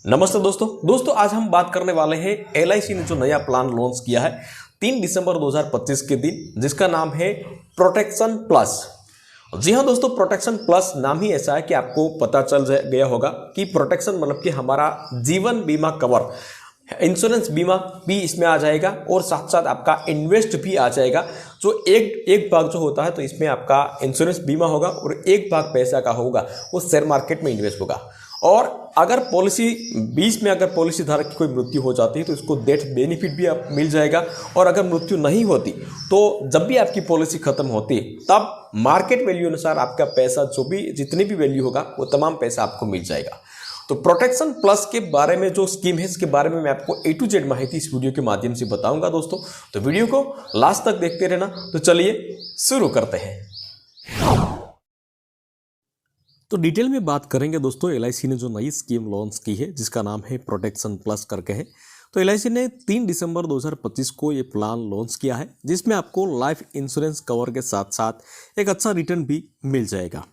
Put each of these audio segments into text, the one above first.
नमस्ते दोस्तों आज हम बात करने वाले हैं एलआईसी ने जो नया प्लान लॉन्च किया है 3 दिसंबर 2025 के दिन, जिसका नाम है प्रोटेक्शन प्लस। जी हाँ दोस्तों, प्रोटेक्शन प्लस नाम ही ऐसा है कि आपको पता चल गया होगा कि प्रोटेक्शन मतलब कि हमारा जीवन बीमा कवर, इंश्योरेंस बीमा भी इसमें आ जाएगा और साथ साथ आपका इन्वेस्ट भी आ जाएगा। जो एक भाग जो होता है तो इसमें आपका इंश्योरेंस बीमा होगा और एक भाग पैसा का होगा वो शेयर मार्केट में इन्वेस्ट होगा। और अगर पॉलिसी बीच में अगर पॉलिसी धारक की कोई मृत्यु हो जाती है तो इसको डेथ बेनिफिट भी आप मिल जाएगा। और अगर मृत्यु नहीं होती तो जब भी आपकी पॉलिसी खत्म होती है तब मार्केट वैल्यू अनुसार आपका पैसा जो भी जितनी भी वैल्यू होगा वो तमाम पैसा आपको मिल जाएगा। तो प्रोटेक्शन प्लस के बारे में जो स्कीम है इसके बारे में मैं आपको A to Z माहिती इस वीडियो के माध्यम से बताऊंगा दोस्तों। तो वीडियो को लास्ट तक देखते रहना। तो चलिए शुरू करते हैं। तो डिटेल में बात करेंगे दोस्तों, एलआईसी ने जो नई स्कीम लॉन्च की है जिसका नाम है प्रोटेक्शन प्लस करके है। तो एलआईसी ने 3 दिसंबर 2025 को ये प्लान लॉन्च किया है जिसमें आपको लाइफ इंश्योरेंस कवर के साथ साथ एक अच्छा रिटर्न भी मिल जाएगा।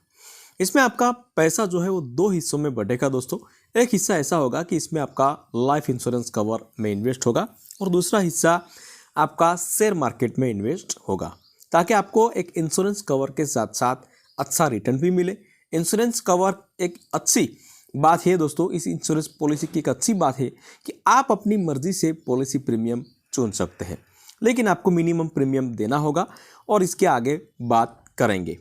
इसमें आपका पैसा जो है वो 2 हिस्सों में बटेगा दोस्तों। एक हिस्सा ऐसा होगा कि इसमें आपका लाइफ इंश्योरेंस कवर में इन्वेस्ट होगा और दूसरा हिस्सा आपका शेयर मार्केट में इन्वेस्ट होगा, ताकि आपको एक इंश्योरेंस कवर के साथ साथ अच्छा रिटर्न भी मिले। इंश्योरेंस कवर एक अच्छी बात है दोस्तों, इस इंश्योरेंस पॉलिसी की एक अच्छी बात है कि आप अपनी मर्जी से पॉलिसी प्रीमियम चुन सकते हैं, लेकिन आपको मिनिमम प्रीमियम देना होगा और इसके आगे बात करेंगे।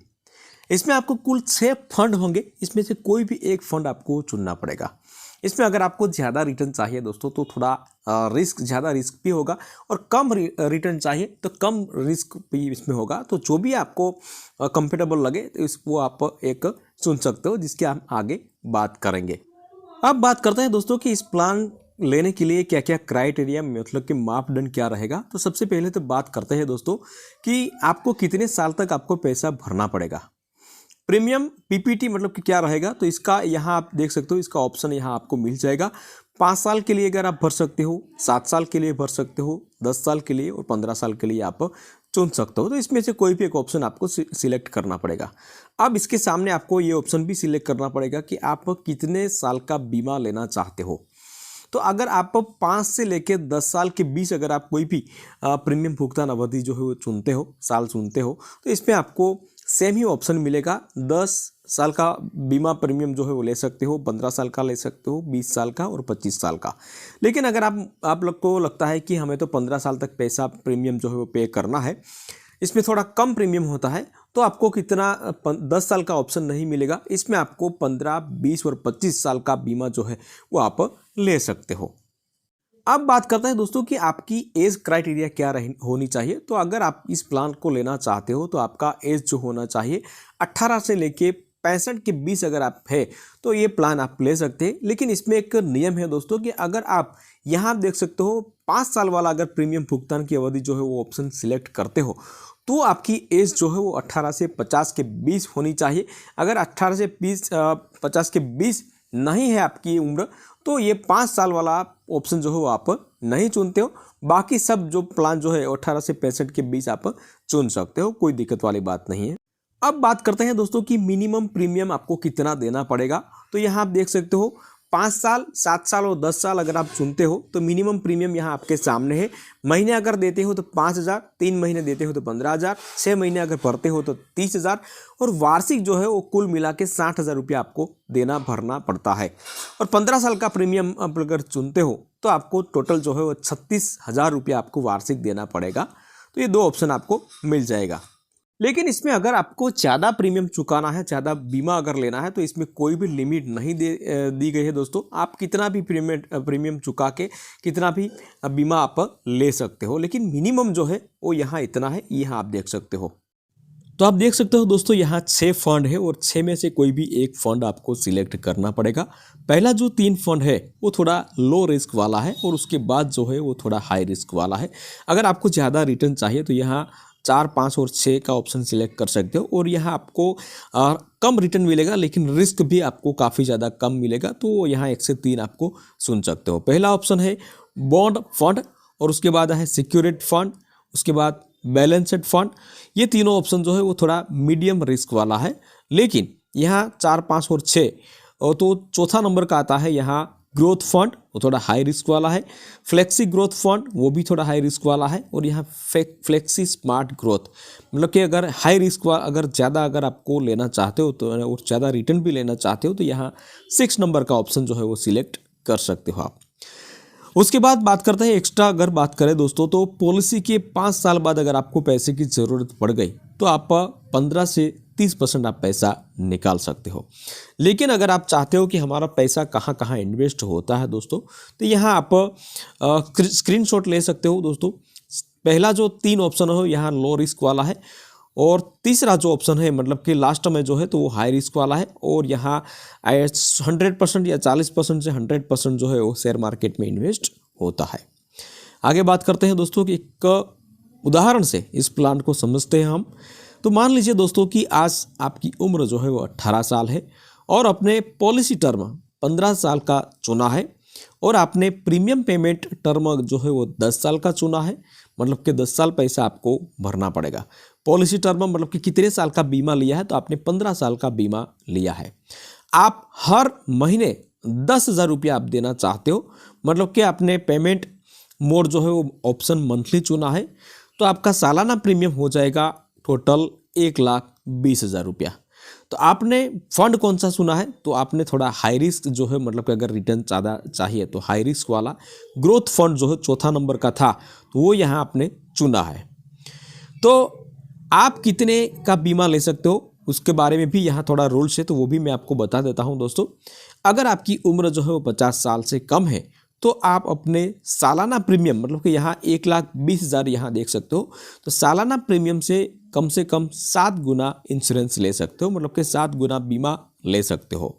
इसमें आपको कुल 6 फंड होंगे, इसमें से कोई भी एक फंड आपको चुनना पड़ेगा। इसमें अगर आपको ज़्यादा रिटर्न चाहिए दोस्तों तो थोड़ा ज़्यादा रिस्क भी होगा और कम रिटर्न चाहिए तो कम रिस्क भी इसमें होगा। तो जो भी आपको कंफर्टेबल लगे तो वो आप एक चुन सकते हो, जिसकी हम आगे बात करेंगे। अब बात करते हैं दोस्तों कि इस प्लान लेने के लिए क्या क्या क्राइटेरिया, मतलब कि मापदंड क्या रहेगा। तो सबसे पहले तो बात करते हैं दोस्तों कि आपको कितने साल तक आपको पैसा भरना पड़ेगा। प्रीमियम पीपीटी मतलब कि क्या रहेगा, तो इसका यहाँ आप देख सकते हो, इसका ऑप्शन यहाँ आपको मिल जाएगा। 5 साल के लिए अगर आप भर सकते हो, 7 साल के लिए भर सकते हो, 10 साल के लिए और 15 साल के लिए आप चुन सकते हो। तो इसमें से कोई भी एक ऑप्शन आपको सिलेक्ट करना पड़ेगा। अब इसके सामने आपको ये ऑप्शन भी सिलेक्ट करना पड़ेगा कि आप कितने साल का बीमा लेना चाहते हो। तो अगर आप 5 से लेकर 10 साल के बीच अगर आप कोई भी प्रीमियम भुगतान अवधि जो है वो चुनते हो, साल चुनते हो, तो इसमें आपको सेम ही ऑप्शन मिलेगा। 10 साल का बीमा प्रीमियम जो है वो ले सकते हो, 15 साल का ले सकते हो, 20 साल का और 25 साल का। लेकिन अगर आप लोग को लगता है कि हमें तो 15 साल तक पैसा प्रीमियम जो है वो पे करना है, इसमें थोड़ा कम प्रीमियम होता है, तो आपको कितना 10 साल का ऑप्शन नहीं मिलेगा। इसमें आपको 15, 20 और 25 साल का बीमा जो है वो आप ले सकते हो। अब बात करते हैं दोस्तों कि आपकी एज क्राइटेरिया क्या होनी चाहिए। तो अगर आप इस प्लान को लेना चाहते हो तो आपका एज जो होना चाहिए 18 से लेके 65 के बीच अगर आप है तो ये प्लान आप ले सकते हैं। लेकिन इसमें एक नियम है दोस्तों कि अगर आप यहाँ देख सकते हो 5 साल वाला अगर प्रीमियम भुगतान की अवधि जो है वो ऑप्शन सिलेक्ट करते हो तो आपकी एज जो है वो 18 से 50 के बीच होनी चाहिए। अगर 18 से 50 के बीच नहीं है आपकी उम्र तो ये 5 साल वाला ऑप्शन जो है वो आप नहीं चुनते हो। बाकी सब जो प्लान जो है 18 से 65 के बीच आप चुन सकते हो, कोई दिक्कत वाली बात नहीं है। अब बात करते हैं दोस्तों कि मिनिमम प्रीमियम आपको कितना देना पड़ेगा। तो यहाँ आप देख सकते हो 5 साल, 7 साल और 10 साल अगर आप चुनते हो तो मिनिमम प्रीमियम यहाँ आपके सामने है। महीने अगर देते हो तो 5,000, 3 महीने देते हो तो 15,000, 6 महीने अगर भरते हो तो 30,000 और वार्षिक जो है वो कुल मिला के 60,000 रुपया आपको भरना पड़ता है। और 15 साल का प्रीमियम आप अगर चुनते हो तो आपको टोटल जो है वो 36,000 रुपया आपको वार्षिक देना पड़ेगा। तो ये 2 ऑप्शन आपको मिल जाएगा। लेकिन इसमें अगर आपको ज़्यादा प्रीमियम चुकाना है, ज़्यादा बीमा अगर लेना है तो इसमें कोई भी लिमिट नहीं दी गई है दोस्तों। आप कितना भी प्रीमियम चुका के कितना भी बीमा आप ले सकते हो, लेकिन मिनिमम जो है वो यहाँ इतना है, यहाँ आप देख सकते हो। तो आप देख सकते हो दोस्तों यहाँ 6 फंड है और 6 में से कोई भी एक फंड आपको सिलेक्ट करना पड़ेगा। पहला जो 3 फंड है वो थोड़ा लो रिस्क वाला है और उसके बाद जो है वो थोड़ा हाई रिस्क वाला है। अगर आपको ज़्यादा रिटर्न चाहिए तो यहाँ 4, 5 और 6 का ऑप्शन सिलेक्ट कर सकते हो और यहाँ आपको कम रिटर्न मिलेगा लेकिन रिस्क भी आपको काफ़ी ज़्यादा कम मिलेगा। तो यहाँ 1 से 3 आपको सुन सकते हो। पहला ऑप्शन है बॉन्ड फंड और उसके बाद है सिक्योरिटी फंड, उसके बाद बैलेंस्ड फंड। ये तीनों ऑप्शन जो है वो थोड़ा मीडियम रिस्क वाला है। लेकिन यहाँ 4, 5 और 6 और तो चौथा नंबर का आता है यहाँ ग्रोथ फंड वो थोड़ा हाई रिस्क वाला है, फ्लेक्सी ग्रोथ फंड वो भी थोड़ा हाई रिस्क वाला है, और यहाँ फ्लेक्सी स्मार्ट ग्रोथ मतलब कि अगर हाई रिस्क वाला अगर ज़्यादा अगर आपको लेना चाहते हो तो और ज़्यादा रिटर्न भी लेना चाहते हो तो यहाँ 6 नंबर का ऑप्शन जो है वो सिलेक्ट कर सकते हो आप। उसके बाद बात करते हैं एक्स्ट्रा, अगर बात करें दोस्तों तो पॉलिसी के 5 साल बाद अगर आपको पैसे की ज़रूरत पड़ गई तो आप 15 से 30% आप पैसा निकाल सकते हो। लेकिन अगर आप चाहते हो कि हमारा पैसा कहाँ कहाँ इन्वेस्ट होता है दोस्तों, तो यहाँ आप स्क्रीनशॉट ले सकते हो दोस्तों। पहला जो 3 ऑप्शन हो यहाँ लो रिस्क वाला है, और तीसरा जो ऑप्शन है मतलब कि लास्ट में जो है तो वो हाई रिस्क वाला है, और यहाँ 100% या 40% से 100% जो है वो शेयर मार्केट में इन्वेस्ट होता है। आगे बात करते हैं दोस्तों कि एक उदाहरण से इस प्लान को समझते हैं हम। तो मान लीजिए दोस्तों कि आज आपकी उम्र जो है वो 18 साल है और अपने पॉलिसी टर्म 15 साल का चुना है, और आपने प्रीमियम पेमेंट टर्म जो है वो 10 साल का चुना है, मतलब कि 10 साल पैसा आपको भरना पड़ेगा। पॉलिसी टर्म मतलब कि कितने साल का बीमा लिया है, तो आपने 15 साल का बीमा लिया है। आप हर महीने 10,000 रुपया आप देना चाहते हो, मतलब कि आपने पेमेंट मोड जो है वो ऑप्शन मंथली चुना है, तो आपका सालाना प्रीमियम हो जाएगा टोटल 1,20,000 रुपया। तो आपने फंड कौन सा चुना है, तो आपने थोड़ा हाई रिस्क जो है मतलब कि अगर रिटर्न ज़्यादा चाहिए तो हाई रिस्क वाला ग्रोथ फंड जो है चौथा नंबर का था, तो वो यहाँ आपने चुना है। तो आप कितने का बीमा ले सकते हो उसके बारे में भी यहाँ थोड़ा रूल्स है, तो वो भी मैं आपको बता देता हूँ दोस्तों। अगर आपकी उम्र जो है वो 50 साल से कम है तो आप अपने सालाना प्रीमियम मतलब कि यहाँ 1,20,000 यहाँ देख सकते हो, तो सालाना प्रीमियम से कम 7 गुना इंश्योरेंस ले सकते हो, मतलब कि 7 गुना बीमा ले सकते हो।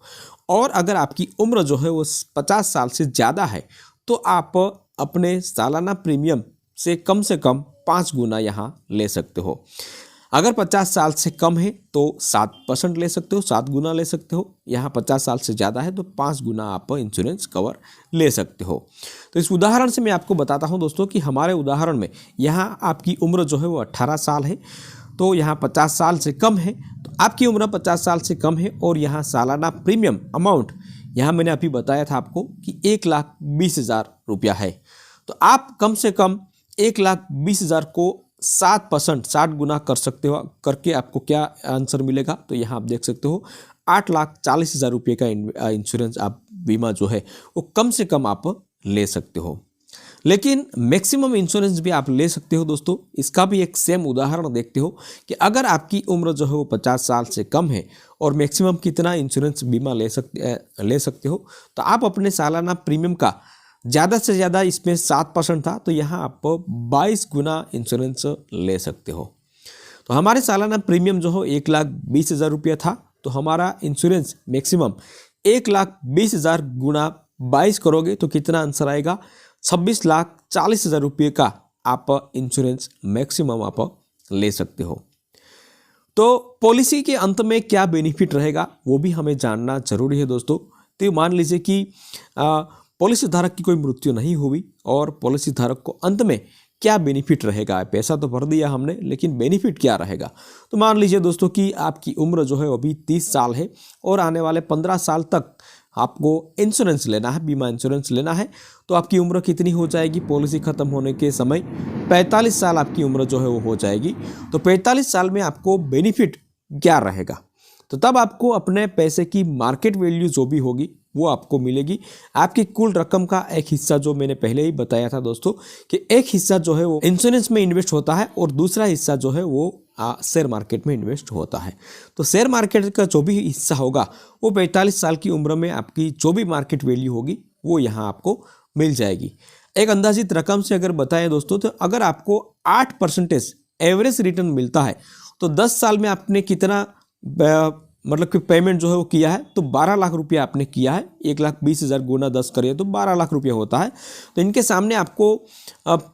और अगर आपकी उम्र जो है वो 50 साल से ज़्यादा है तो आप अपने सालाना प्रीमियम से कम 5 गुना यहाँ ले सकते हो। अगर 50 साल से कम है तो 7% ले सकते हो, 7 गुना ले सकते हो। यहाँ 50 साल से ज़्यादा है तो 5 गुना आप इंश्योरेंस कवर ले सकते हो। तो इस उदाहरण से मैं आपको बताता हूँ दोस्तों कि हमारे उदाहरण में यहाँ आपकी उम्र जो है वो 18 साल है, तो यहाँ 50 साल से कम है, तो आपकी उम्र 50 साल से कम है, और यहाँ सालाना प्रीमियम अमाउंट यहाँ मैंने अभी बताया था आपको कि 1,20,000 रुपया है। तो आप कम से कम 1,20,000 को 7% 60 गुना कर सकते हो, करके आपको क्या आंसर मिलेगा, तो यहाँ आप देख सकते हो 8,40,000 रुपये का इंश्योरेंस आप बीमा जो है वो कम से कम आप ले सकते हो। लेकिन मैक्सिमम इंश्योरेंस भी आप ले सकते हो दोस्तों। इसका भी एक सेम उदाहरण देखते हो कि अगर आपकी उम्र जो है वो 50 साल से कम है और मैक्सिमम कितना इंश्योरेंस बीमा ले सकते हो, तो आप अपने सालाना प्रीमियम का ज़्यादा से ज़्यादा इसमें 7% था, तो यहाँ आप 22 गुना इंश्योरेंस ले सकते हो। तो हमारे सालाना प्रीमियम जो हो 1,20,000 रुपया था, तो हमारा इंश्योरेंस मैक्सिमम 1,20,000 गुना 22 करोगे तो कितना आंसर आएगा, 26,40,000 रुपये का आप इंश्योरेंस मैक्सिमम आप ले सकते हो। तो पॉलिसी के अंत में क्या बेनिफिट रहेगा वो भी हमें जानना जरूरी है दोस्तों। तो मान लीजिए कि पॉलिसी धारक की कोई मृत्यु नहीं हुई और पॉलिसी धारक को अंत में क्या बेनिफिट रहेगा। पैसा तो भर दिया हमने, लेकिन बेनिफिट क्या रहेगा। तो मान लीजिए दोस्तों कि आपकी उम्र जो है अभी 30 साल है और आने वाले 15 साल तक आपको इंश्योरेंस लेना है, बीमा इंश्योरेंस लेना है। तो आपकी उम्र कितनी हो जाएगी पॉलिसी ख़त्म होने के समय, 45 साल आपकी उम्र जो है वो हो जाएगी। तो 45 साल में आपको बेनिफिट क्या रहेगा, तो तब आपको अपने पैसे की मार्केट वैल्यू जो भी होगी वो आपको मिलेगी। आपकी कुल रकम का एक हिस्सा, जो मैंने पहले ही बताया था दोस्तों कि एक हिस्सा जो है वो इंश्योरेंस में इन्वेस्ट होता है और दूसरा हिस्सा जो है वो शेयर मार्केट में इन्वेस्ट होता है। तो शेयर मार्केट का जो भी हिस्सा होगा वो 45 साल की उम्र में आपकी जो भी मार्केट वैल्यू होगी वो यहाँ आपको मिल जाएगी। एक अंदाजित रकम से अगर बताएं दोस्तों, तो अगर आपको 8% एवरेज रिटर्न मिलता है तो 10 साल में आपने कितना मतलब कि पेमेंट जो है वो किया है, तो 12 लाख रुपया आपने किया है। 1,20,000 गुना 10 करिए तो 12 लाख रुपया होता है। तो इनके सामने आपको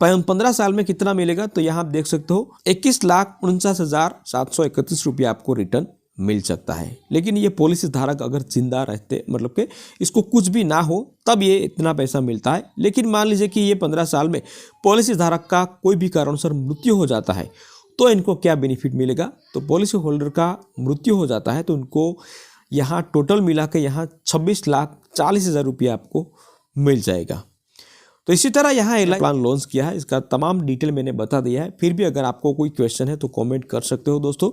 15 साल में कितना मिलेगा, तो यहाँ आप देख सकते हो 21,49,731 रुपया आपको रिटर्न मिल सकता है। लेकिन ये पॉलिसी धारक अगर जिंदा रहते, मतलब कि इसको कुछ भी ना हो तब ये इतना पैसा मिलता है। लेकिन मान लीजिए कि ये 15 साल में पॉलिसी धारक का कोई भी कारणवश मृत्यु हो जाता है तो इनको क्या बेनिफिट मिलेगा। तो पॉलिसी होल्डर का मृत्यु हो जाता है तो उनको यहाँ टोटल मिला के यहाँ 26,40,000 रुपया आपको मिल जाएगा। तो इसी तरह यहाँ LIC प्लान लॉन्च किया है, इसका तमाम डिटेल मैंने बता दिया है। फिर भी अगर आपको कोई क्वेश्चन है तो कमेंट कर सकते हो दोस्तों।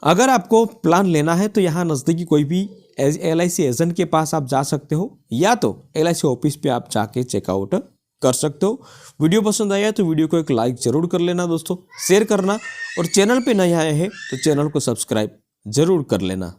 अगर आपको प्लान लेना है तो यहाँ नज़दीकी कोई भी LIC एजेंट के पास आप जा सकते हो, या तो LIC ऑफिस पे आप जाके चेकआउट कर सकते हो। वीडियो पसंद आया तो वीडियो को एक लाइक जरूर कर लेना दोस्तों, शेयर करना, और चैनल पे नए आए हैं तो चैनल को सब्सक्राइब जरूर कर लेना।